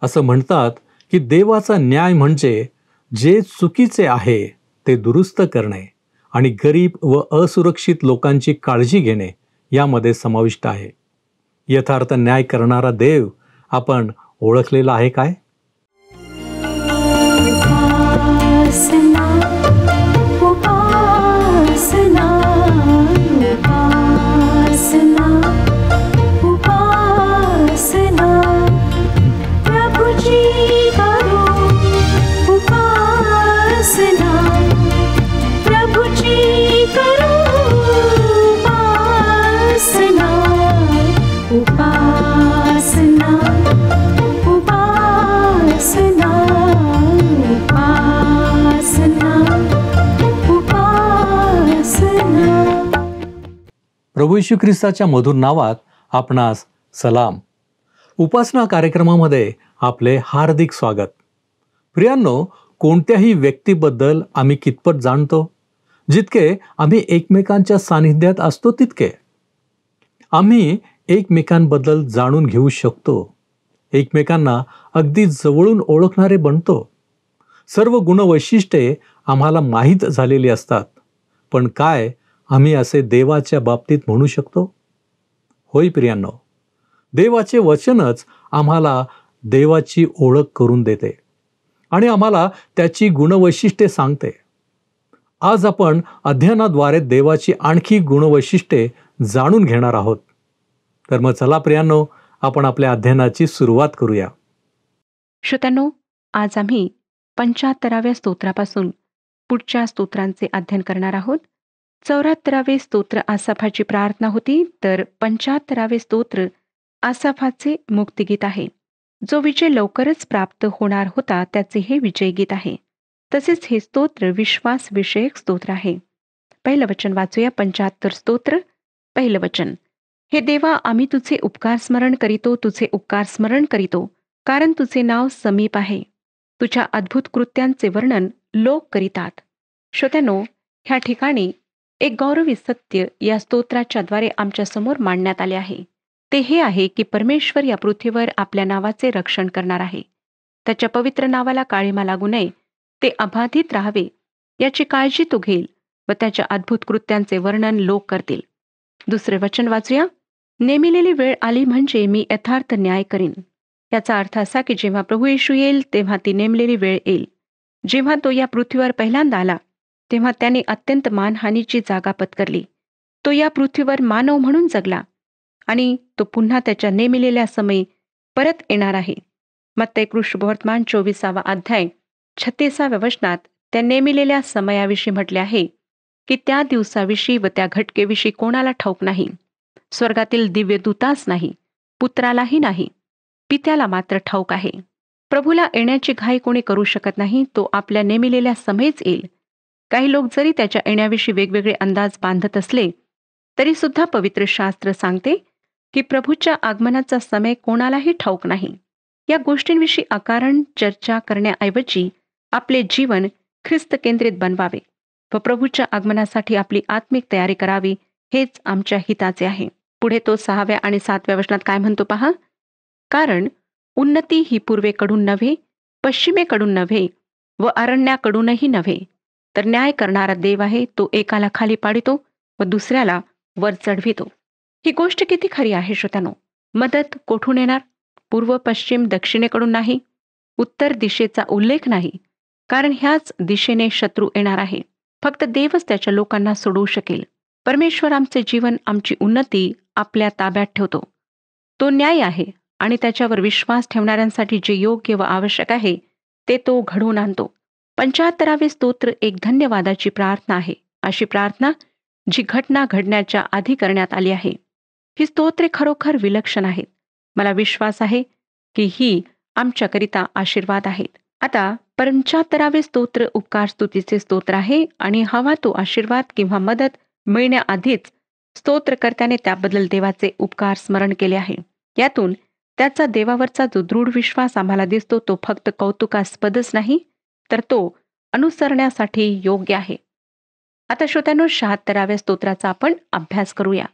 असं म्हणतात की देवाचा न्याय म्हणजे जे चुकीचे आहे ते दुरुस्त करणे आणि गरीब व असुरक्षित लोकांची काळजी घेणे यामध्ये समाविष्ट आहे. यथार्थ न्याय करणारा देव आपण ओळखलेला आहे काय? उपासना उपासना उपासना उपासना प्रभुजी करो उपासना प्रभुजी करो उपासना उपासना उपासना उपासना उपासना. प्रभू येशू ख्रिस्ताच्या मधुर नावात आपणास सलाम. उपासना कार्यक्रमामध्ये आपले हार्दिक स्वागत. प्रियांनो, कोणत्याही व्यक्तीबद्दल आम्ही कितपत जाणतो? जितके आम्ही एकमेकांच्या सानिध्यात असतो तितके आम्ही एकमेकांबद्दल जाणून घेऊ शकतो. एकमेकांना अगदी जवळून ओळखणारे बनतो. सर्व गुणवैशिष्ट्ये आम्हाला माहीत झालेली असतात. पण काय आम्ही असे देवाच्या बाबतीत म्हणू शकतो? होय प्रियांनो, देवाचे वचनच आम्हाला देवाची ओळख करून देते आणि आम्हाला त्याची गुणवैशिष्ट्ये सांगते. आज आपण अध्ययनाद्वारे देवाची आणखी गुणवैशिष्ट्ये जाणून घेणार आहोत. तर मग चला प्रियांनो, आपण आपल्या अध्ययनाची सुरुवात करूया. श्रोत्यांनो, आज आम्ही 75व्या स्तोत्रापासून पुढच्या स्तोत्रांचे अध्ययन करणार आहोत. 74वे स्तोत्र आसाफाची प्रार्थना होती, तर 75वे स्तोत्र आसाफाचे मुक्तिगीत आहे. जो विजय लवकरच प्राप्त होणार होता त्याचे हे विजयगीत आहे. तसेच हे स्तोत्र विश्वासविषयक स्तोत्र आहे. पहिलं वचन वाचूया. 75 स्तोत्र, पहिलं वचन. हे देवा, आम्ही तुझे उपकार स्मरण करीतो, तुझे उपकार स्मरण करीतो, कारण तुझे नाव समीप आहे. तुझ्या अद्भुत कृत्यांचे वर्णन लोक करीतात. श्रोत्यांनो, ह्या ठिकाणी एक गौरवी सत्य या स्तोत्राच्या द्वारे आमच्या समोर मांडण्यात आले आहे. ते हे आहे की परमेश्वर या पृथ्वीवर आपल्या नावाचे रक्षण करणार आहे. त्याच्या पवित्र नावाला काळिमा लागू नये, ते अबाधित राहावे याची काळजी तो घेईल व त्याच्या अद्भुत कृत्यांचे वर्णन लोक करतील. दुसरे वचन वाचूया. नेमिलेली वेळ आली म्हणजे मी यथार्थ न्याय करीन. याचा अर्थ असा की जेव्हा प्रभू येशू येईल तेव्हा ती नेमलेली वेळ येईल. जेव्हा तो या पृथ्वीवर पहिल्यांदा आला तेव्हा त्याने अत्यंत मानहानीची जागा पत्करली. तो या पृथ्वीवर मानव म्हणून जगला आणि तो पुन्हा त्याच्या नेमिलेल्या समयी परत येणार आहे. मत्तई कृष्णवर्तमान 24वा अध्याय 36व्या वचनात त्या नेमिलेल्या समयाविषयी म्हटले आहे की त्या दिवसाविषयी व त्या घटकेविषयी कोणाला ठाऊक नाही. स्वर्गातील दिव्यदूताच नाही, पुत्रालाही नाही, पित्याला मात्र ठाऊक आहे. प्रभूला येण्याची घाई कोणी करू शकत नाही. तो आपल्या नेमिलेल्या समयीच येईल. काही लोक जरी त्याच्या येण्याविषयी वेगवेगळे अंदाज बांधत असले तरी सुद्धा पवित्र शास्त्र सांगते की प्रभूच्या आगमनाचा समय कोणालाही ठाऊक नाही. या गोष्टींविषयी अकारण चर्चा करण्याऐवजी आपले जीवन ख्रिस्त केंद्रित बनवावे व प्रभूच्या आगमनासाठी आपली आत्मिक तयारी करावी, हेच आमच्या हिताचे आहे. पुढे तो 6व्या आणि 7व्या वचनात काय म्हणतो पहा. कारण उन्नती ही पूर्वेकडून नव्हे, पश्चिमेकडून नव्हे व अरण्याकडूनही नव्हे, तर न्याय करणारा देव आहे. तो एकाला खाली पाडितो व दुसऱ्याला वर चढवितो. ही गोष्ट किती खरी आहे श्रोत्यानो. मदत कोठून येणार? पूर्व, पश्चिम, दक्षिणेकडून नाही. उत्तर दिशेचा उल्लेख नाही, कारण ह्याच दिशेने शत्रू येणार आहे. फक्त देवच त्याच्या लोकांना सोडवू शकेल. परमेश्वर आमचे जीवन, आमची उन्नती आपल्या ताब्यात ठेवतो. तो न्याय आहे आणि त्याच्यावर विश्वास ठेवणाऱ्यांसाठी जे योग्य व आवश्यक आहे ते तो घडवून आणतो. 75वे स्तोत्र एक धन्यवादाची प्रार्थना आहे. अशी प्रार्थना जी घटना घडण्याच्या आधी करण्यात आली आहे. ही स्तोत्रे खरोखर विलक्षण आहेत. मला विश्वास आहे की ही आमच्याकरिता आशीर्वाद आहेत. आता 75वे स्तोत्र उपकार स्तुतीचे स्तोत्र आहे आणि हवा तो आशीर्वाद किंवा मदत मिळण्याआधीच स्तोत्रकर्त्याने त्याबद्दल देवाचे उपकार स्मरण केले आहे. यातून त्याचा देवावरचा जो दृढ विश्वास आम्हाला दिसतो तो फक्त कौतुकास्पदच नाही, तर तो अनुसरण्यासाठी योग्य आहे. आता श्रोत्यांनो, 76व्या स्तोत्राचा आपण अभ्यास करूया.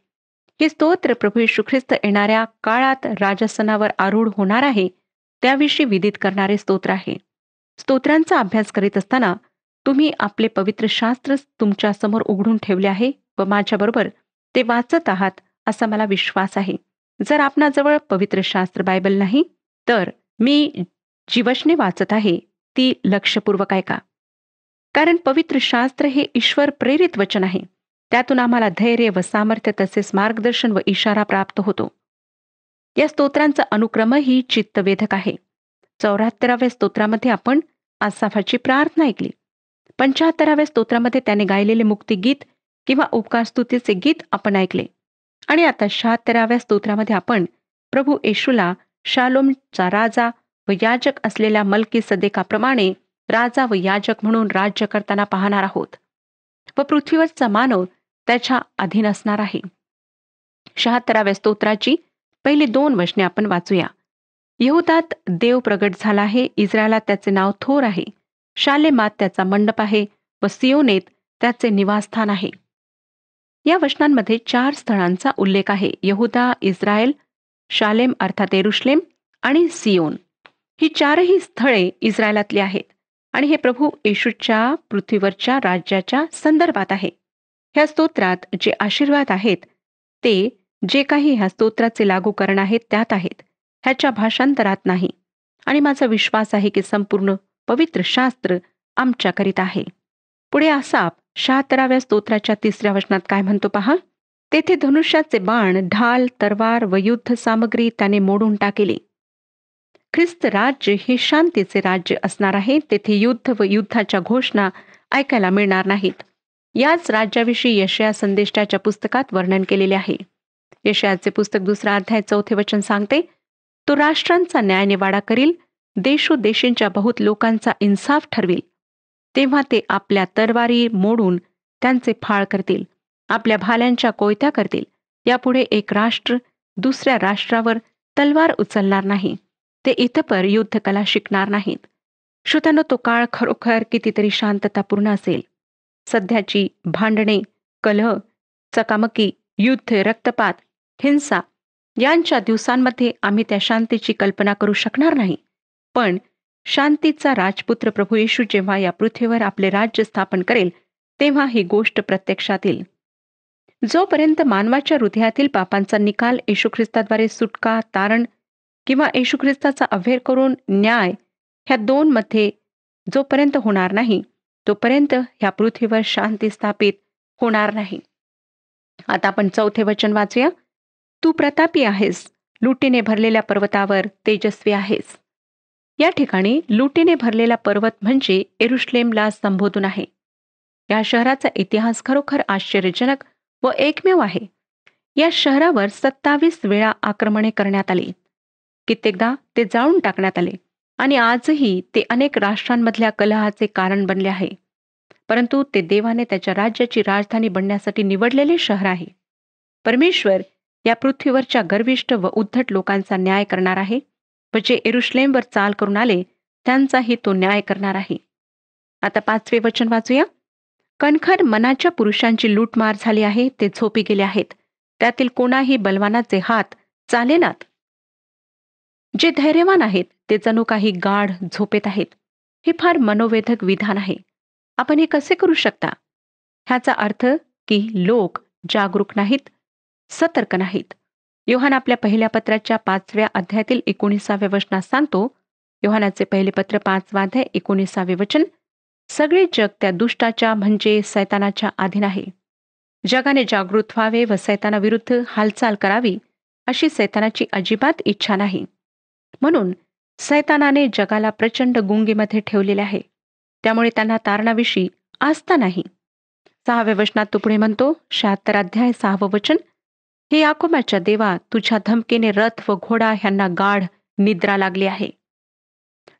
हे स्तोत्र प्रभू येशू ख्रिस्त येणाऱ्या काळात राजसनावर आरूढ होणार आहे त्याविषयी विदित करणारे स्तोत्र आहे. स्तोत्रांचा अभ्यास करीत असताना तुम्ही आपले पवित्र शास्त्र तुमच्या समोर उघडून ठेवले आहे व माझ्याबरोबर ते वाचत आहात असा मला विश्वास आहे. जर आपणाजवळ पवित्र शास्त्र बायबल नाही तर मी जी वचने वाचत आहे ती लक्षपूर्वक ऐका. कारण पवित्र शास्त्र हे ईश्वर प्रेरित वचन आहे. त्यातून आम्हाला धैर्य व सामर्थ्य तसेच मार्गदर्शन व इशारा प्राप्त होतो. या स्तोत्रांचा अनुक्रमही चित्तवेधक आहे. 74व्या स्तोत्रामध्ये आपण आसाफाची प्रार्थना ऐकली. 75व्या स्तोत्रामध्ये त्याने गायलेले मुक्तिगीत किंवा उपकारस्तुतीचे गीत आपण ऐकले. आणि आता 76व्या स्तोत्रामध्ये आपण प्रभू येशूला शालोमचा राजा व याजक असलेल्या मल्कीसदेकाप्रमाणे राजा व याजक म्हणून राज्य करताना पाहणार आहोत व पृथ्वीवरचा मानव त्याच्या अधीन असणार आहे. 76व्या स्तोत्राची पहिली 2 वचने आपण वाचूया. यहुदात देव प्रगट झाला आहे, इस्रायलात त्याचे नाव थोर आहे, शालेमात त्याचा मंडप आहे व सियोनेत त्याचे निवासस्थान आहे. या वचनांमध्ये 4 स्थळांचा उल्लेख आहे. यहुदा, इस्रायल, शालेम अर्थात येरुशलेम आणि सियोन. ही 4ही स्थळे इस्रायलातली आहेत आणि हे प्रभू येशूच्या पृथ्वीवरच्या राज्याच्या संदर्भात आहे. ह्या स्तोत्रात जे आशीर्वाद आहेत ते जे काही ह्या स्तोत्राचे लागूकरण आहेत त्यात आहेत, ह्याच्या भाषांतरात नाही. आणि माझा विश्वास आहे की संपूर्ण पवित्र शास्त्र आमच्याकरिता आहे. पुढे आसाफ 76व्या स्तोत्राच्या 3ऱ्या वचनात काय म्हणतो पहा. तेथे धनुष्याचे बाण, ढाल, तरवार व युद्ध सामग्री त्याने मोडून टाकेली. ख्रिस्त राज्य हे शांतीचे राज्य असणार आहे. तेथे युद्ध व युद्धाच्या घोषणा ऐकायला मिळणार नाहीत. याच राज्याविषयी यशाया संदेष्टाच्या पुस्तकात वर्णन केलेले आहे. यशायाचे पुस्तक 2 अध्याय 4 वचन सांगते, तो राष्ट्रांचा न्यायनिवाडा करील, देशोदेशींच्या बहुत लोकांचा इन्साफ ठरविल. तेव्हा ते आपल्या तरवारी मोडून त्यांचे फाळ करतील, आपल्या भाल्यांच्या कोयत्या करतील. यापुढे एक राष्ट्र दुसऱ्या राष्ट्रावर तलवार उचलणार नाही. ते इथपर युद्धकला शिकणार नाहीत. श्रोत्यांनो, तो काळ खरोखर कितीतरी शांततापूर्ण असेल. सध्याची भांडणे, कलह, चकामकी, युद्ध, रक्तपात, हिंसा यांच्या दिवसांमध्ये आम्ही त्या शांतीची कल्पना करू शकणार नाही. पण शांतीचा राजपुत्र प्रभू येशू जेव्हा या पृथ्वीवर आपले राज्य स्थापन करेल तेव्हा ही गोष्ट प्रत्यक्षात येईल. जोपर्यंत मानवाच्या हृदयातील पापांचा निकाल येशू ख्रिस्ताद्वारे सुटका, तारण किंवा येशू ख्रिस्ताचा अव्हेर करून न्याय ह्या 2 मध्ये जोपर्यंत होणार नाही तोपर्यंत ह्या पृथ्वीवर शांती स्थापित होणार नाही. आता आपण 4थे वचन वाचूया. तू प्रतापी आहेस, लुटीने भरलेल्या पर्वतावर तेजस्वी आहेस. या ठिकाणी लुटीने भरलेला पर्वत म्हणजे येरुशलेमला संबोधून आहे. या शहराचा इतिहास खरोखर आश्चर्यजनक व एकमेव आहे. या शहरावर 27 वेळा आक्रमणे करण्यात आली. कित्येकदा ते जाळून टाकण्यात आले आणि आजही ते अनेक राष्ट्रांमधल्या कलहाचे कारण बनले आहे. परंतु ते देवाने त्याच्या राज्याची राजधानी बनण्यासाठी निवडलेले शहर आहे. परमेश्वर या पृथ्वीवरच्या गर्विष्ठ व उद्धट लोकांचा न्याय करणार आहे व जे येरुशलेमवर चाल करून आले त्यांचाही तो न्याय करणार आहे. आता 5वे वचन वाचूया. कणखर मनाच्या पुरुषांची लूटमार झाली आहे, ते झोपी गेले आहेत. त्यातील कोणाही बलवानाचे हात चालेनात. जे धैर्यवान आहेत ते जणू काही गाढ झोपेत आहेत. हे फार मनोवेधक विधान आहे. आपण हे कसे करू शकता? ह्याचा अर्थ की लोक जागरूक नाहीत, सतर्क नाहीत. योहान आपल्या पहिल्या पत्राच्या 5व्या अध्यायातील 19व्या वचनात सांगतो. योहानाचे पहिले पत्र 5वा अध्याय 19वे वचन. सगळे जग त्या दुष्टाच्या म्हणजे सैतानाच्या अधीन आहे. जगाने जागृत व्हावे व सैतानाविरुद्ध हालचाल करावी अशी सैतानाची अजिबात इच्छा नाही. म्हणून सैतानाने जगाला प्रचंड गुंगीमध्ये ठेवलेले आहे. त्यामुळे त्यांना तारणाविषयी आस्था नाही. 6व्या वचनात तो पुढे म्हणतो, 76 अध्याय 6वं वचन. हे याकोबाच्या देवा, तुझ्या धमकीने रथ व घोडा ह्यांना गाढ निद्रा लागली आहे.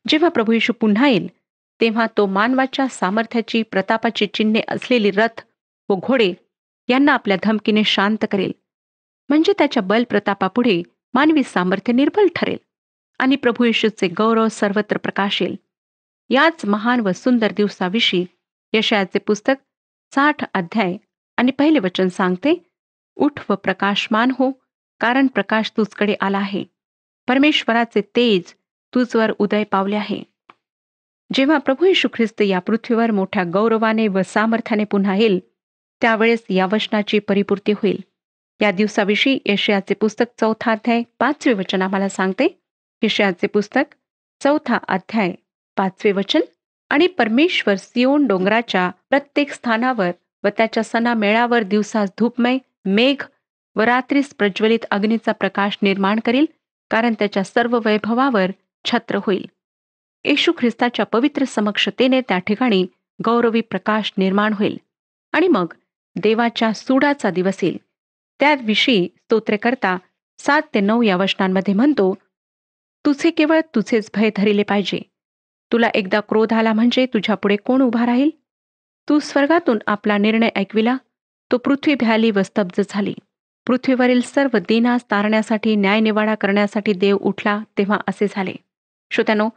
जेव्हा प्रभू येशू पुन्हा येईल तेव्हा तो मानवाच्या सामर्थ्याची, प्रतापाची चिन्हे असलेली रथ व घोडे यांना आपल्या धमकीने शांत करेल. म्हणजे त्याच्या बल प्रतापापुढे मानवी सामर्थ्य निर्बल ठरेल आणि प्रभू येशूचे गौरव सर्वत्र प्रकाशेल. याच महान व सुंदर दिवसाविषयी यशायाचे पुस्तक 60 अध्याय आणि 1 वचन सांगते. उठ व प्रकाशमान हो, कारण प्रकाश तुझकडे आला आहे. परमेश्वराचे तेज तुझवर उदय पावले आहे. जेव्हा प्रभू येशू ख्रिस्त या पृथ्वीवर मोठ्या गौरवाने व सामर्थ्याने पुन्हा येईल, त्यावेळेस या वचनाची परिपूर्ती होईल. या दिवसाविषयी यशायाचे पुस्तक 4 अध्याय 5 वचन आम्हाला सांगते. यशायाचे पुस्तक 4 अध्याय 5 वचन. आणि परमेश्वर सियोन डोंगराच्या प्रत्येक स्थानावर व त्याच्या सणा मेळावर दिवसास धूपमय मेघ व रात्रीस प्रज्वलित अग्नीचा प्रकाश निर्माण करील, कारण त्याच्या सर्व वैभवावर छत्र होईल. येशू ख्रिस्ताच्या पवित्र समक्षतेने त्या ठिकाणी गौरवी प्रकाश निर्माण होईल. आणि मग देवाच्या सुडाचा दिवस येईल. त्याविषयी स्तोत्रकर्ता 7 ते 9 या वचनांमध्ये म्हणतो, तुझे केवळ तुझेच भय धरिले पाहिजे. तुला एकदा क्रोध आला म्हणजे तुझ्यापुढे कोण उभा राहील? तू स्वर्गातून आपला निर्णय ऐकविला, तो पृथ्वी भ्याली व स्तब्ध झाली. पृथ्वीवरील सर्व दीनास तारण्यासाठी, न्यायनिवाडा करण्यासाठी देव उठला, तेव्हा असे झाले. श्रोत्यानो,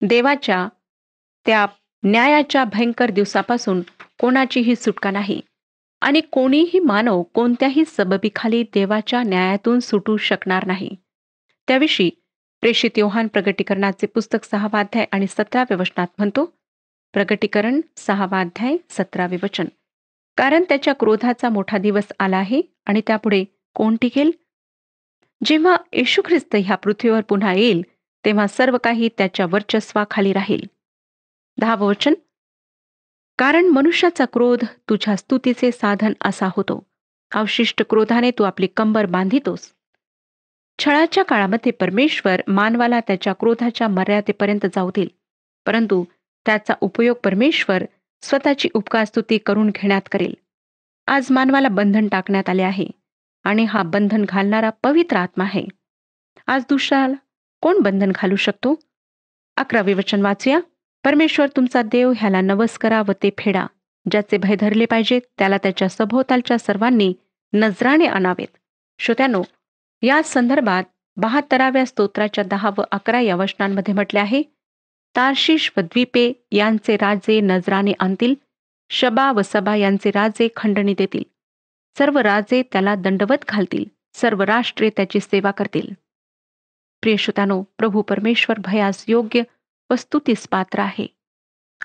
देवाच्या त्या न्यायाच्या भयंकर दिवसापासून कोणाचीही सुटका नाही आणि कोणीही मानव कोणत्याही सबबीखाली देवाच्या न्यायातून सुटू शकणार नाही. त्याविषयी प्रेषित योहान प्रगटीकरणाचे पुस्तक 6 अध्याय आणि 17 वचनात म्हणतो, प्रगटीकरण 6 अध्याय 17 वचन. कारण त्याच्या क्रोधाचा मोठा दिवस आला आहे आणि त्यापुढे कोण टिकेल? जेव्हा येशू ख्रिस्त ह्या पृथ्वीवर पुन्हा येईल, तेव्हा सर्व काही त्याच्या वर्चस्वाखाली राहील. 10 वचन. कारण मनुष्याचा क्रोध तुझ्या स्तुतीचे साधन असा होतो. अवशिष्ट क्रोधाने तू आपली कंबर बांधितोस. छळाच्या काळामध्ये परमेश्वर मानवाला त्याच्या क्रोधाच्या मर्यादेपर्यंत जाऊ देईल, परंतु त्याचा उपयोग परमेश्वर स्वतःची उपकारस्तुती करून घेण्यात करेल. आज मानवाला बंधन टाकण्यात आले आहे आणि हा बंधन घालणारा पवित्र आत्मा आहे. आज दुसऱ्याला कोण बंधन घालू शकतो? 11 वचन वाचूया. परमेश्वर तुमचा देव ह्याला नवस करा व ते फेडा. ज्याचे भय धरले पाहिजे त्याला त्याच्या सभोवतालच्या सर्वांनी नजराणे आणावेत. श्रोत्यानो, या संदर्भात 72व्या स्तोत्राच्या 10 व 11 या वचनांमध्ये म्हटले आहे, तार्शिश व द्वीपे यांचे राजे नजराणे आणतील, शबा व सबा यांचे राजे खंडणी देतील. सर्व राजे त्याला दंडवत घालतील, सर्व राष्ट्रे त्याची सेवा करतील. प्रिय श्रोत्यानो, प्रभू परमेश्वर भयास योग्य व स्तुतीस पात्र आहे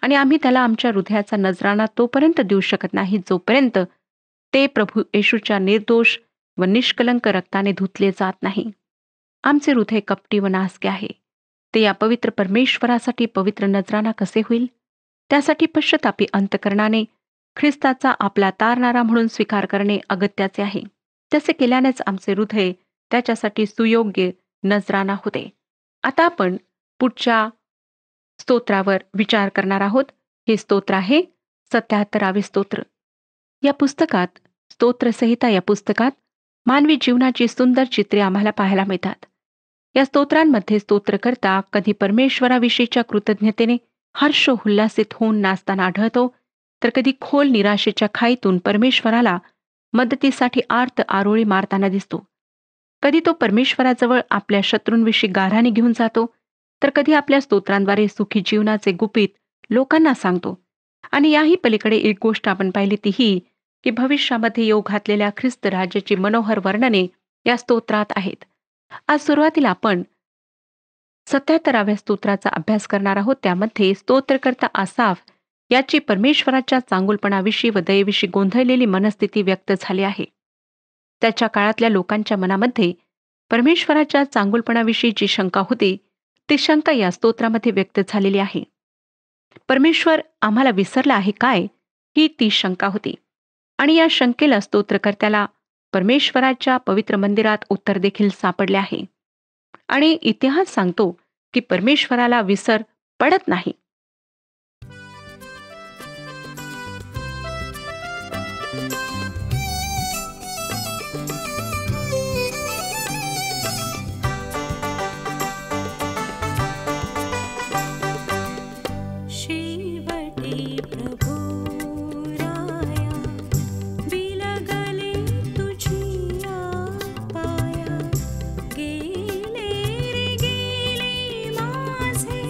आणि आम्ही त्याला आमच्या हृदयाचा नजराणा तोपर्यंत देऊ शकत नाही जोपर्यंत ते प्रभू येशूच्या निर्दोष व निष्कलंक रक्ताने धुतले जात नाही. आमचे हृदय कपटी व नासके आहे. ते या पवित्र परमेश्वरासाठी पवित्र नजराणा कसे होईल? त्यासाठी पश्चातापी अंतकरणाने ख्रिस्ताचा आपला तारणारा म्हणून स्वीकार करणे अगत्याचे आहे. तसे केल्यानेच आमचे हृदय त्याच्यासाठी सुयोग्य नजराणा होते. आता आपण पुढच्या स्तोत्रावर विचार करणार आहोत. हे स्तोत्र आहे 77 स्तोत्र. या पुस्तकात, स्तोत्रसंहिता या पुस्तकात मानवी जीवनाची सुंदर चित्रे आम्हाला पाहायला मिळतात. या स्तोत्रांमध्ये स्तोत्रकर्ता कधी परमेश्वराविषयीच्या कृतज्ञतेने हर्ष उल्हासित होऊन नाचताना आढळतो, तर कधी खोल निराशेच्या खाईतून परमेश्वराला मदतीसाठी आर्त आरोळी मारताना दिसतो. कधी तो परमेश्वराजवळ आपल्या शत्रूंविषयी गाऱ्हाणे घेऊन जातो, तर कधी आपल्या स्तोत्रांद्वारे सुखी जीवनाचे गुपित लोकांना सांगतो. आणि याही पलीकडे एक गोष्ट आपण पाहिली ती ही की भविष्यामध्ये येऊ घातलेल्या ख्रिस्त राज्याची मनोहर वर्णने या स्तोत्रात आहेत. आज सुरुवातीला आपण 77व्या स्तोत्राचा अभ्यास करणार आहोत. त्यामध्ये स्तोत्रकर्ता आसाफ याची परमेश्वराच्या चांगुलपणाविषयी व दयेविषयी गोंधळलेली मनस्थिती व्यक्त झाली आहे. त्याच्या काळातल्या लोकांच्या मनामध्ये परमेश्वराच्या चांगुलपणाविषयी जी शंका होती, ती शंका या स्तोत्रामध्ये व्यक्त झालेली आहे. परमेश्वर आम्हाला विसरला आहे काय, ही ती शंका होती. आणि या शंकेला स्तोत्रकर्त्याला परमेश्वराच्या पवित्र मंदिरात उत्तर देखील सापडले आहे. आणि इतिहास सांगतो की परमेश्वराला विसर पडत नाही. गेले रे गेले माझे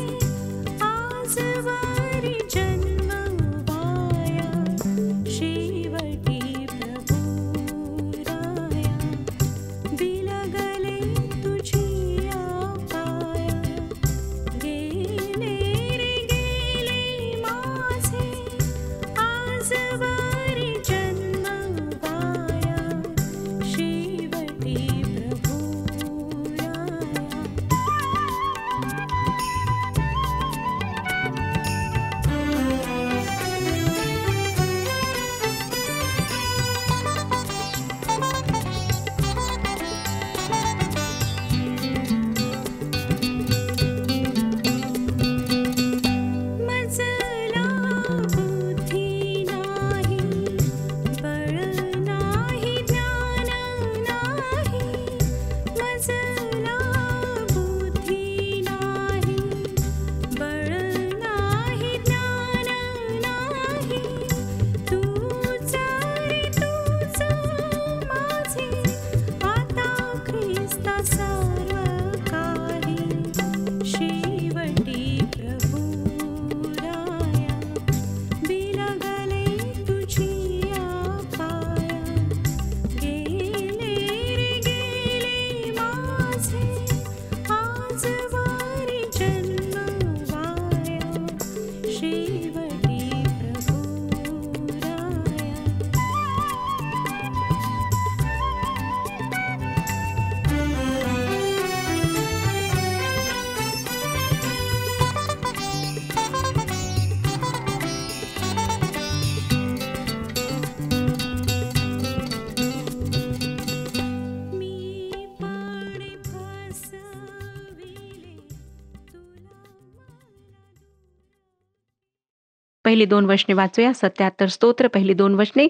पहिली 2 वचने वाचूया. 77 स्तोत्र पहिली 2 वचने.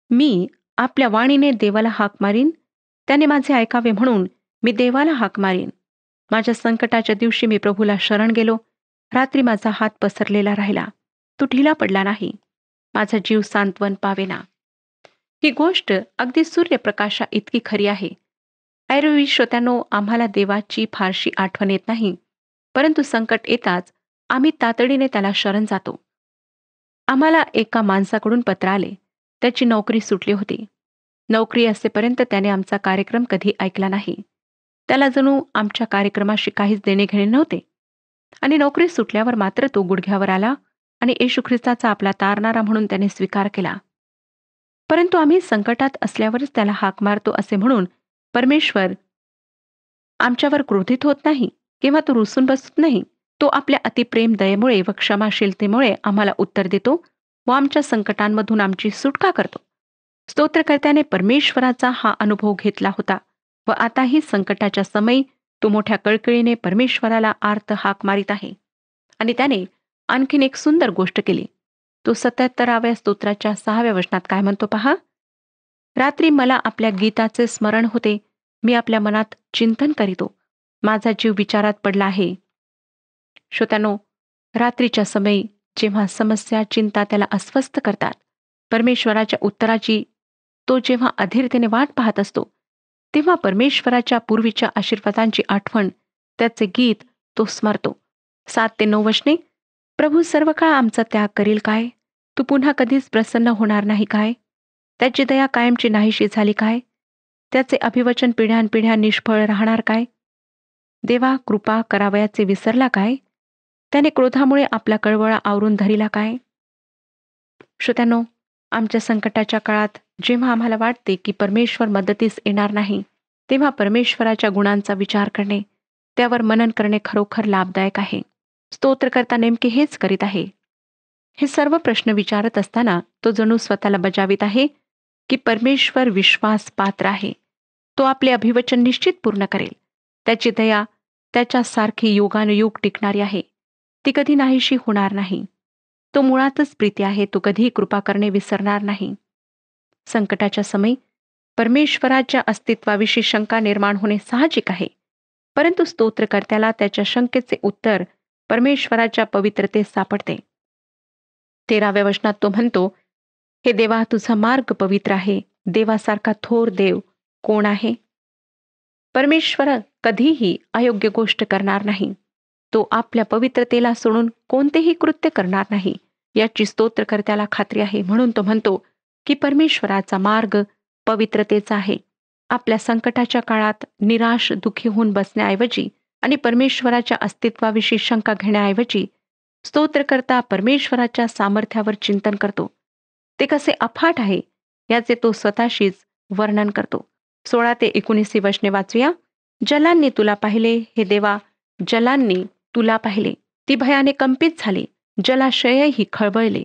मी आपल्या वाणीने देवाला हाक मारीन, त्याने माझे ऐकावे म्हणून मी देवाला हाक मारीन. माझ्या संकटाच्या दिवशी मी प्रभूला शरण गेलो. रात्री माझा हात पसरलेला राहिला, तो ढिला पडला नाही. माझा जीव सांत्वन पावेना. ही गोष्ट अगदी सूर्यप्रकाशा इतकी खरी आहे. ऐरवी श्रोत्यानो, आम्हाला देवाची फारशी आठवण येत नाही, परंतु संकट येताच आम्ही तातडीने त्याला शरण जातो. आम्हाला एका माणसाकडून पत्र आले. त्याची नोकरी सुटली होती. नोकरी असेपर्यंत त्याने आमचा कार्यक्रम कधी ऐकला नाही. त्याला जणू आमच्या कार्यक्रमाशी काहीच देणे घेणे नव्हते. आणि नोकरी सुटल्यावर मात्र तो गुडघ्यावर आला आणि येशू ख्रिस्ताचा आपला तारणारा म्हणून त्याने स्वीकार केला. परंतु आम्ही संकटात असल्यावरच त्याला हाक मारतो असे म्हणून परमेश्वर आमच्यावर क्रोधित होत नाही किंवा तो रुसून बसत नाही. तो आपल्या अतिप्रेम दयेमुळे व क्षमाशीलतेमुळे आम्हाला उत्तर देतो व आमच्या संकटांमधून आमची सुटका करतो. स्तोत्रकर्त्याने परमेश्वराचा हा अनुभव घेतला होता व आताही संकटाच्या समयी तो मोठ्या कळकळीने परमेश्वराला आर्त हाक मारित आहे. आणि त्याने आणखीन एक सुंदर गोष्ट केली. तो 77व्या स्तोत्राच्या 6व्या वचनात काय म्हणतो पहा. रात्री मला आपल्या गीताचे स्मरण होते. मी आपल्या मनात चिंतन करीतो. माझा जीव विचारात पडला आहे. श्रोत्यानो, रात्रीच्या समयी जेव्हा समस्या चिंता त्याला अस्वस्थ करतात, परमेश्वराच्या उत्तराची तो जेव्हा अधीरतेने वाट पाहत असतो, तेव्हा परमेश्वराच्या पूर्वीच्या आशीर्वादांची आठवण, त्याचे गीत तो स्मरतो. 7 ते 9 वचने. प्रभू सर्व काळ आमचा त्याग करील काय? तू पुन्हा कधीच प्रसन्न होणार नाही काय? त्याची दया कायमची नाहीशी झाली काय? त्याचे अभिवचन पिढ्यानपिढ्या निष्फळ राहणार काय? देवा कृपा करावयाचे विसरला काय? त्याने क्रोधामुळे आपला कळवळा आवरून धरिला काय? श्रोत्यानो, आमच्या संकटाच्या काळात जेव्हा आम्हाला वाटते की परमेश्वर मदतीस येणार नाही, तेव्हा परमेश्वराच्या गुणांचा विचार करणे, त्यावर मनन करणे खरोखर लाभदायक आहे. स्तोत्रकर्ता नेमके हेच करीत आहे. हे सर्व प्रश्न विचारत असताना तो जणू स्वतःला बजावित आहे की परमेश्वर विश्वास पात्र आहे. तो आपले अभिवचन निश्चित पूर्ण करेल. त्याची दया त्याच्यासारखी युगानुयुग टिकणारी आहे. ती कधी नाहीशी होणार नाही. तो मुळातच प्रीती आहे. तो कधीही कृपा करणे विसरणार नाही. संकटाच्या समयी परमेश्वराच्या अस्तित्वाविषयी शंका निर्माण होणे साहजिक आहे. परंतु स्तोत्रकर्त्याला त्याच्या शंकेचे उत्तर परमेश्वराच्या पवित्रतेत सापडते. 13व्या वचनात तो म्हणतो, हे देवा, तुझा मार्ग पवित्र आहे. देवासारखा थोर देव कोण आहे? परमेश्वर कधीही अयोग्य गोष्ट करणार नाही. तो आपल्या पवित्रतेला सोडून कोणतेही कृत्य करणार नाही याची स्तोत्रकर्त्याला खात्री आहे. म्हणून तो म्हणतो की परमेश्वराचा मार्ग पवित्रतेचा आहे. आपल्या संकटाच्या काळात निराश दुःखी होऊन बसण्याऐवजी आणि परमेश्वराच्या अस्तित्वाविषयी शंका घेण्याऐवजी स्तोत्रकर्ता परमेश्वराच्या सामर्थ्यावर चिंतन करतो. ते कसे अफाट आहे याचे तो स्वतःशीच वर्णन करतो. 16 ते 19 वचने वाचूया. जलांनी तुला पाहिले, हे देवा, जलांनी तुला पाहिले. ती भयाने कंपित झाली. जलाशयही खळबळले.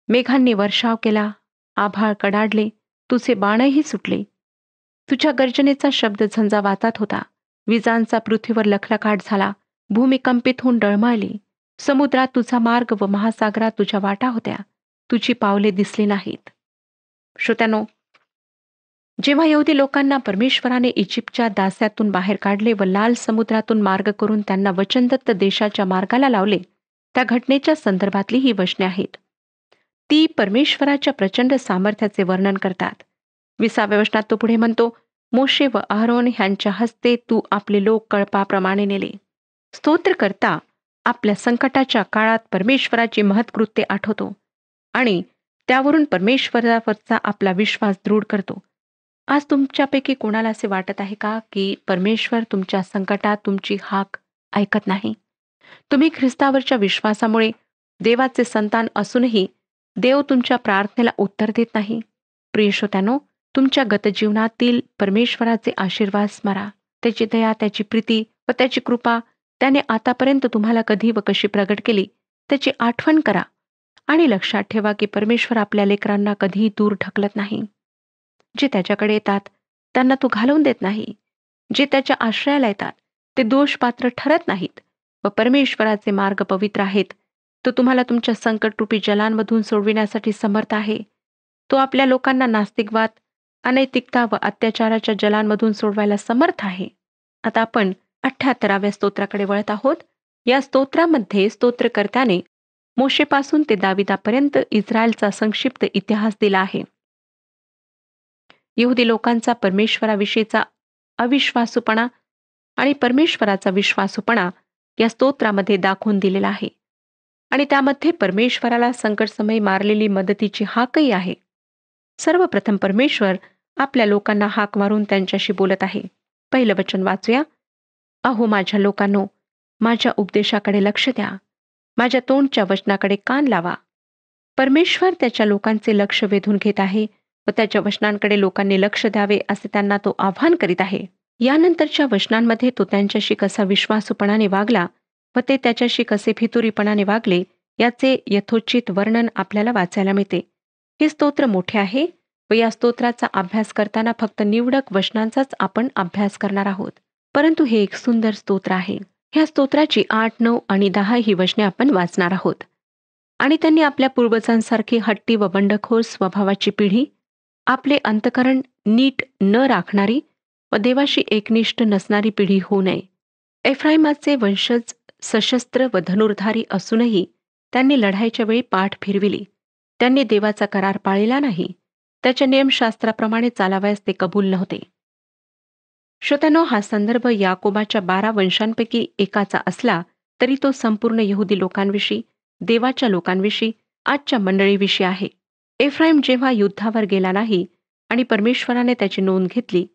मेघांनी वर्षाव केला. आभाळ कडाडले. तुझे बाणही सुटले. तुझ्या गर्जनेचा शब्द झंझावातात होता. विजांचा पृथ्वीवर लखलखाट झाला. भूमी कंपित होऊन डळमळली. समुद्रात तुझा मार्ग व महासागरात तुझ्या वाटा होत्या. तुझी पावले दिसली नाहीत. श्रोत्यानो, जेव्हा यहुदी लोकांना परमेश्वराने इजिप्तच्या दास्यातून बाहेर काढले व लाल समुद्रातून मार्ग करून त्यांना वचनदत्त देशाच्या मार्गाला लावले, त्या घटनेच्या संदर्भातली ही वचने आहेत. ती परमेश्वराच्या प्रचंड सामर्थ्याचे वर्णन करतात. 20व्या वचनात तो पुढे म्हणतो, मोशे व अहरोन ह्यांच्या हस्ते तू आपले लोक कळपाप्रमाणे नेले. स्तोत्रकर्ता आपल्या संकटाच्या काळात परमेश्वराची महत्कृत्ये आठवतो आणि त्यावरून परमेश्वरावरचा आपला विश्वास दृढ करतो. आज तुमच्यापैकी कोणाला असे वाटत आहे का की परमेश्वर तुमच्या संकटात तुमची हाक ऐकत नाही? तुम्ही ख्रिस्तावरच्या विश्वासामुळे देवाचे संतान असूनही देव तुमच्या प्रार्थनेला उत्तर देत नाही? प्रिय श्रोत्यानो, तुमच्या गतजीवनातील परमेश्वराचे आशीर्वाद स्मरा. त्याची दया, त्याची प्रीती व त्याची कृपा त्याने आतापर्यंत तुम्हाला कधी व कशी प्रगट केली त्याची आठवण करा आणि लक्षात ठेवा की परमेश्वर आपल्या लेकरांना कधीही दूर ढकलत नाही. जे त्याच्याकडे येतात त्यांना तो घालवून देत नाही. जे त्याच्या आश्रयाला येतात ते दोषपात्र ठरत नाहीत व परमेश्वराचे मार्ग पवित्र आहेत. तो तुम्हाला तुमच्या संकटरूपी जलांमधून सोडविण्यासाठी समर्थ आहे. तो आपल्या लोकांना नास्तिकवाद, अनैतिकता व अत्याचाराच्या जलांमधून सोडवायला समर्थ आहे. आता आपण 78व्या स्तोत्राकडे वळत आहोत. या स्तोत्रामध्ये स्तोत्रकर्त्याने मोशेपासून ते दाविदापर्यंत इस्रायलचा संक्षिप्त इतिहास दिला आहे. यहुदी लोकांचा परमेश्वराविषयीचा अविश्वासूपणा आणि परमेश्वराचा विश्वासूपणा या स्तोत्रामध्ये दाखवून दिलेला आहे. आणि त्यामध्ये परमेश्वराला संकटसमयी मारलेली मदतीची हाकही आहे. सर्वप्रथम परमेश्वर आपल्या लोकांना हाक मारून त्यांच्याशी बोलत आहे. पहिलं वचन वाचूया. अहो माझ्या लोकांनो, माझ्या उपदेशाकडे लक्ष द्या, माझ्या तोंडच्या वचनाकडे कान लावा. परमेश्वर त्याच्या लोकांचे लक्ष वेधून घेत आहे व त्याच्या वचनांकडे लोकांनी लक्ष द्यावे असे त्यांना तो आव्हान करीत आहे. यानंतरच्या वचनांमध्ये तो त्यांच्याशी कसा विश्वासूपणाने वागला व ते त्याच्याशी कसे फितुरीपणाने वागले याचे यथोचित वर्णन आपल्याला वाचायला मिळते. हे स्तोत्र मोठे आहे व या स्तोत्राचा अभ्यास करताना फक्त निवडक वचनांचाच आपण अभ्यास करणार आहोत. परंतु हे एक सुंदर स्तोत्र आहे. ह्या स्तोत्राची 8, 9 आणि 10 ही वचने आपण वाचणार आहोत. आणि त्यांनी आपल्या पूर्वजांसारखी हट्टी व बंडखोर स्वभावाची पिढी, आपले अंतकरण नीट न राखणारी व देवाशी एकनिष्ठ नसणारी पिढी होऊ नये. एफ्राईमाचे वंशज सशस्त्र व धनुर्धारी असूनही त्यांनी लढाईच्या वेळी पाठ फिरविली. त्यांनी देवाचा करार पाळला नाही. त्याच्या नियमशास्त्राप्रमाणे चालावयास ते कबूल नव्हते. श्रोत्यांनो, हा संदर्भ याकोबाच्या 12 वंशांपैकी एकाचा असला तरी तो संपूर्ण यहुदी लोकांविषयी, देवाच्या लोकांविषयी, आजच्या मंडळीविषयी आहे. एफ्राईम जेव्हा युद्धावर गेला नाही आणि परमेश्वराने त्याची नोंद घेतली,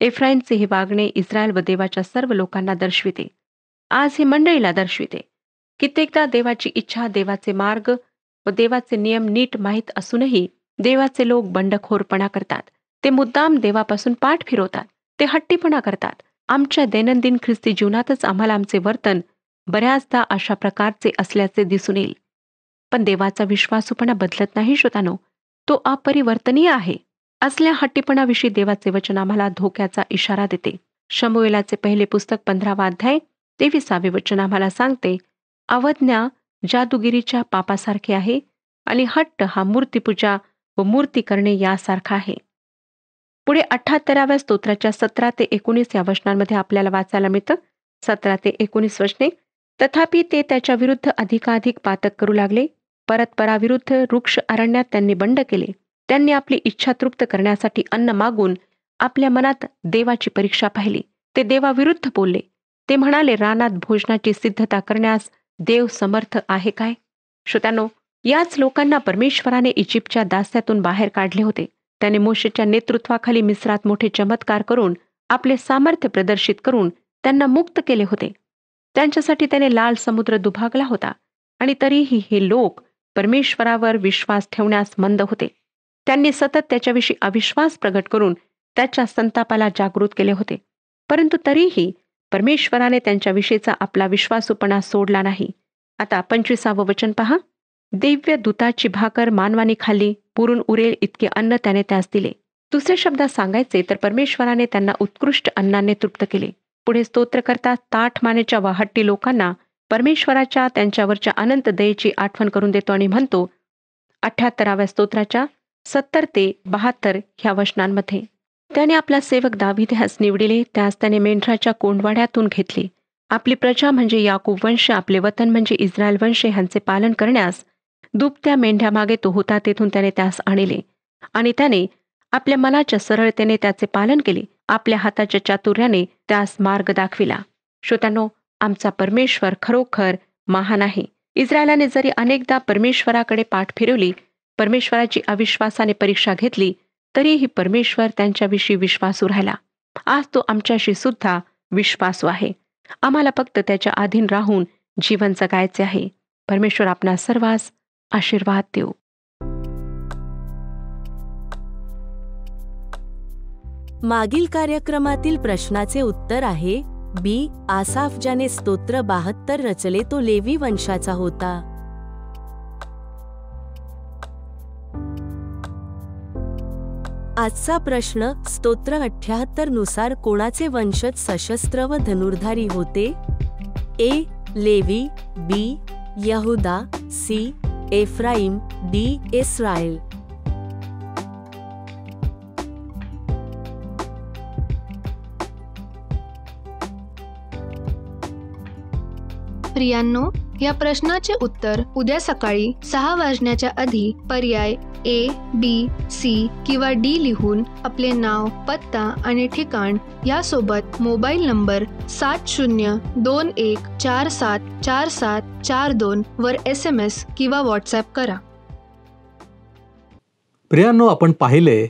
एफ्राईमचे हे वागणे इस्रायल व देवाच्या सर्व लोकांना दर्शविते. आज हे मंडळीला दर्शविते. कित्येकदा देवाची इच्छा, देवाचे मार्ग व देवाचे नियम नीट माहीत असूनही देवाचे लोक बंडखोरपणा करतात. ते मुद्दाम देवापासून पाठ फिरवतात. ते हट्टीपणा करतात. आमच्या दैनंदिन ख्रिस्ती जीवनातच आम्हाला आमचे वर्तन बऱ्याचदा अशा प्रकारचे असल्याचे दिसून येईल. पण देवाचा विश्वासूपणा बदलत नाही श्रोतानो. तो अपरिवर्तनीय आहे. असल्या हट्टीपणाविषयी देवाचे वचन आम्हाला धोक्याचा इशारा देते. शमूएलाचे पहिले पुस्तक 15वा अध्याय 23वे वचन आम्हाला सांगते, अवज्ञा जादूगिरीच्या पापासारखे आहे आणि हट्ट हा मूर्तिपूजा व मूर्ती करणे यासारखा आहे. पुढे 78व्या स्तोत्राच्या 17 ते 19 या वचनांमध्ये आपल्याला वाचायला मिळतं. 17 ते 19 वचने. तथापि ते त्याच्या विरुद्ध अधिकाधिक पातक करू लागले. परस्पराविरुद्ध वृक्ष अरण्यात त्यांनी बंड केले. त्यांनी आपली इच्छा तृप्त करण्यासाठी अन्न मागून आपल्या मनात देवाची परीक्षा पाहिली. ते देवाविरुद्ध बोलले. ते म्हणाले, रानात भोजनाची सिद्धता करण्यास देव समर्थ आहे काय? श्रोत्यांनो, याच लोकांना परमेश्वराने इजिप्तच्या दास्यातून बाहेर काढले होते. त्याने मोशेच्या नेतृत्वाखाली मिस्रात मोठे चमत्कार करून आपले सामर्थ्य प्रदर्शित करून त्यांना मुक्त केले होते. त्यांच्यासाठी त्याने लाल समुद्र दुभागला होता आणि तरीही हे लोक परमेश्वरावर विश्वास ठेवण्यास मंद होते. त्यांनी सतत त्याच्याविषयी अविश्वास प्रगट करून त्याच्या संतापाला जागृत केले होते. परंतु तरीही परमेश्वराने त्यांच्याविषयीचा आपला विश्वासूपणा सोडला नाही. आता 25वे वचन पहा. दिव्य दूताची भाकर मानवाने खाल्ली, पुरून उरेल इतके अन्न त्याने त्यास दिले. दुसऱ्या शब्दात सांगायचे तर परमेश्वराने त्यांना उत्कृष्ट अन्नाने तृप्त केले. पुढे स्तोत्रकर्ता ताठ मानेच्या व हट्टी लोकांना परमेश्वराच्या त्यांच्यावरच्या अनंत दयेची आठवण करून देतो आणि म्हणतो 78व्या स्तोत्राच्या 70 ते 72 ह्या वचनांमध्ये, त्याने आपला सेवक दावीद ह्यास निवडिले, त्यास त्याने मेंढराच्या कोंडवाड्यातून घेतले. आपली प्रजा म्हणजे याकूब वंश, आपले वतन म्हणजे इस्रायल वंश ह्यांचे पालन करण्यास दुबत्या मेंढ्यामागे तो होता, तेथून त्याने त्यास आणले आणि त्याने आपल्या मनाच्या सरळतेने त्याचे पालन केले. आपल्या हाताच्या चातुर्याने त्यास मार्ग दाखविला. श्रोत्यांनो, आमचा परमेश्वर खरोखर महान आहे. इस्रायलाने जरी अनेकदा परमेश्वराकडे पाठ फिरवली, परमेश्वराची अविश्वासाने परीक्षा घेतली, तरीही परमेश्वर त्यांच्याविषयी विश्वासू राहिला. आज तो आमच्याशी सुद्धा विश्वासू आहे. आम्हाला फक्त त्याच्या अधीन राहून जीवन जगायचे आहे. परमेश्वर आपणा सर्वांस आशीर्वाद देऊ. मागील कार्यक्रमातील प्रश्नाचे उत्तर आहे बी. आसाफ ज्याने स्तोत्र 72 रचले तो लेवी वंशाचा होता. आजचा प्रश्न, स्तोत्र 78 नुसार कोणाचे वंशज सशस्त्र व धनुर्धारी होते? ए. लेवी, बी. यहुदा, सी. एफ्राईम. डी. इस्रायल. प्रियांनो, या प्रश्नाचे उत्तर उद्या सकाळी 6 वाजण्याच्या आधी पर्याय ए, बी, सी किंवा डी लिहून आपले नाव, पत्ता आणि ठिकाण यासोबत मोबाईल नंबर 7021474742 वर SMS किंवा व्हॉट्सॲप करा. प्रियांनो, आपण पाहिले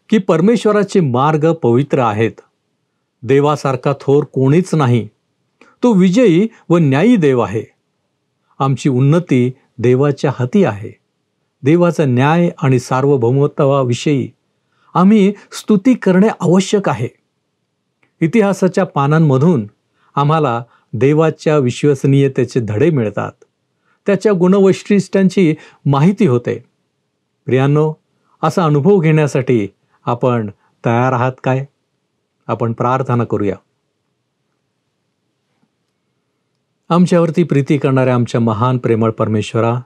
की परमेश्वराचे मार्ग पवित्र आहेत. देवासारखा थोर कोणीच नाही. तो विजयी व न्यायी देव आहे. आमची उन्नती देवाच्या हाती आहे. देवाचा न्याय आणि सार्वभौमत्वाविषयी आम्ही स्तुती करणे आवश्यक आहे. इतिहासाच्या पानांमधून आम्हाला देवाच्या विश्वसनीयतेचे धडे मिळतात. त्याच्या गुणवैशिष्ट्यांची माहिती होते. प्रियांनो, असा अनुभव घेण्यासाठी आपण तयार आहात काय? आपण प्रार्थना करूया. आमच्यावरती प्रीती करणाऱ्या आमच्या महान प्रेमळ परमेश्वरा,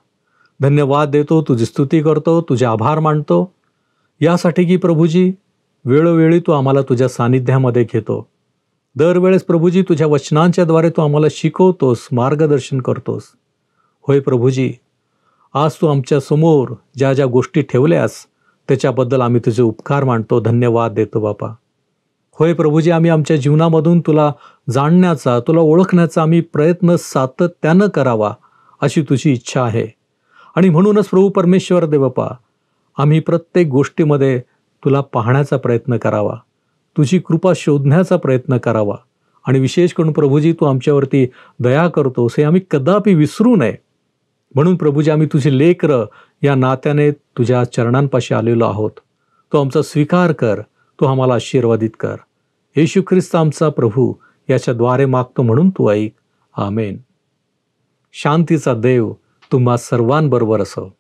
धन्यवाद देतो, तुझी स्तुती करतो, तुझे आभार मानतो यासाठी की प्रभूजी वेळोवेळी तू आम्हाला तुझ्या सानिध्यामध्ये घेतो. दरवेळेस प्रभूजी तुझ्या वचनांच्याद्वारे तू आम्हाला शिकवतोस, मार्गदर्शन करतोस. होय प्रभूजी, आज तू आमच्या समोर ज्या ज्या गोष्टी ठेवल्यास त्याच्याबद्दल आम्ही तुझे उपकार मानतो, धन्यवाद देतो बापा. होय प्रभूजी, आम्ही आमच्या जीवनामधून तुला जाणण्याचा, तुला ओळखण्याचा आम्ही प्रयत्न सातत्यानं करावा अशी तुझी इच्छा आहे. आणि म्हणूनच प्रभू परमेश्वर देवपा, आम्ही प्रत्येक गोष्टीमध्ये तुला पाहण्याचा प्रयत्न करावा, तुझी कृपा शोधण्याचा प्रयत्न करावा. आणि विशेष करून प्रभूजी तू आमच्यावरती दया करतोस हे आम्ही कदापि विसरू नये. म्हणून प्रभूजी आम्ही तुझी लेकरं या नात्याने तुझ्या चरणांपाशी आलेलो आहोत. तो आमचा स्वीकार कर, तो आम्हाला आशीर्वादित कर. येशू ख्रिस्त आमचा प्रभू याच्याद्वारे मागतो म्हणून तू ऐक. आमेन. शांतीचा देव तुम्हा सर्वांबरोबर असो.